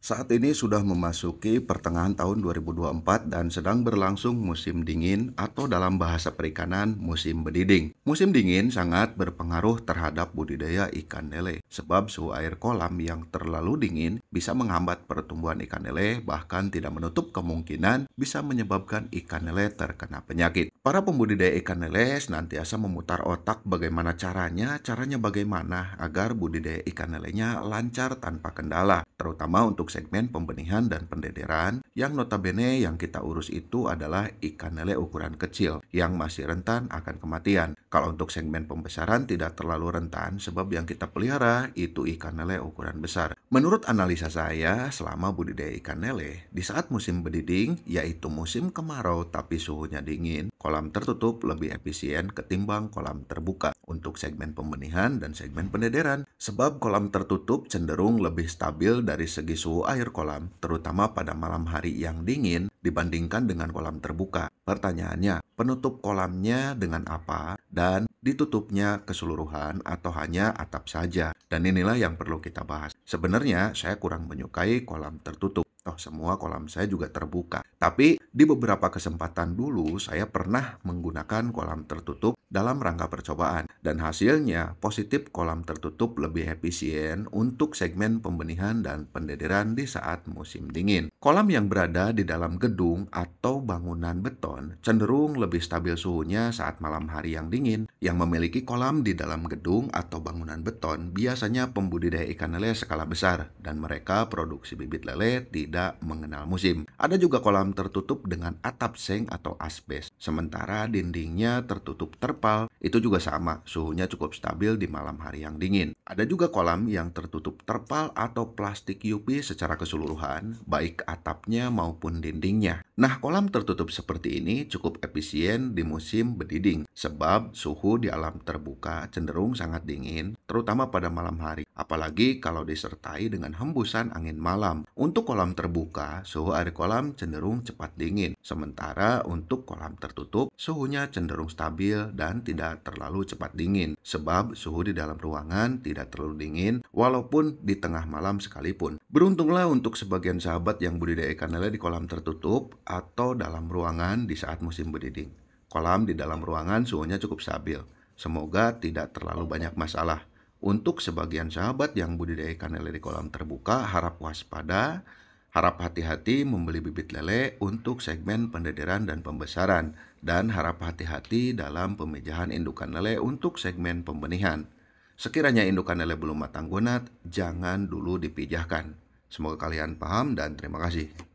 Saat ini sudah memasuki pertengahan tahun 2024 dan sedang berlangsung musim dingin atau dalam bahasa perikanan musim bediding. Musim dingin sangat berpengaruh terhadap budidaya ikan lele sebab suhu air kolam yang terlalu dingin bisa menghambat pertumbuhan ikan lele, bahkan tidak menutup kemungkinan bisa menyebabkan ikan lele terkena penyakit. Para pembudidaya ikan lele senantiasa memutar otak bagaimana caranya bagaimana agar budidaya ikan lelenya lancar tanpa kendala, terutama untuk segmen pembenihan dan pendederan yang notabene yang kita urus itu adalah ikan lele ukuran kecil yang masih rentan akan kematian. Kalau untuk segmen pembesaran tidak terlalu rentan sebab yang kita pelihara itu ikan lele ukuran besar. Menurut analisa saya, selama budidaya ikan lele di saat musim bediding, yaitu musim kemarau tapi suhunya dingin, kolam tertutup lebih efisien ketimbang kolam terbuka untuk segmen pembenihan dan segmen pendederan. Sebab kolam tertutup cenderung lebih stabil dari segi suhu air kolam, terutama pada malam hari yang dingin dibandingkan dengan kolam terbuka. Pertanyaannya, penutup kolamnya dengan apa dan ditutupnya keseluruhan atau hanya atap saja? Dan inilah yang perlu kita bahas. Sebenarnya saya kurang menyukai kolam tertutup. Oh, semua kolam saya juga terbuka. Tapi di beberapa kesempatan dulu saya pernah menggunakan kolam tertutup dalam rangka percobaan. Dan hasilnya positif kolam tertutup lebih efisien untuk segmen pembenihan dan pendederan di saat musim dingin. Kolam yang berada di dalam gedung atau bangunan beton cenderung lebih stabil suhunya saat malam hari yang dingin. Yang memiliki kolam di dalam gedung atau bangunan beton biasanya pembudidaya ikan lele skala besar dan mereka produksi bibit lele tidak mengenal musim. Ada juga kolam tertutup dengan atap seng atau asbes, sementara dindingnya tertutup terpal. Itu juga sama, suhunya cukup stabil di malam hari yang dingin. Ada juga kolam yang tertutup terpal atau plastik UV secara keseluruhan, baik atapnya maupun dindingnya. Nah, kolam tertutup seperti ini cukup efisien di musim bediding, sebab suhu di alam terbuka cenderung sangat dingin, terutama pada malam hari, apalagi kalau disertai dengan hembusan angin malam. Untuk kolam terbuka, suhu air kolam cenderung cepat dingin, sementara untuk kolam tertutup, suhunya cenderung stabil dan tidak terlalu cepat dingin, sebab suhu di dalam ruangan tidak terlalu dingin walaupun di tengah malam sekalipun. Beruntunglah untuk sebagian sahabat yang budidaya ikan lele di kolam tertutup atau dalam ruangan di saat musim bediding. Kolam di dalam ruangan suhunya cukup stabil. Semoga tidak terlalu banyak masalah. Untuk sebagian sahabat yang budidaya ikan lele di kolam terbuka, harap waspada, harap hati-hati membeli bibit lele untuk segmen pendederan dan pembesaran, dan harap hati-hati dalam pemijahan indukan lele untuk segmen pembenihan. Sekiranya indukan lele belum matang gonat, jangan dulu dipijahkan. Semoga kalian paham dan terima kasih.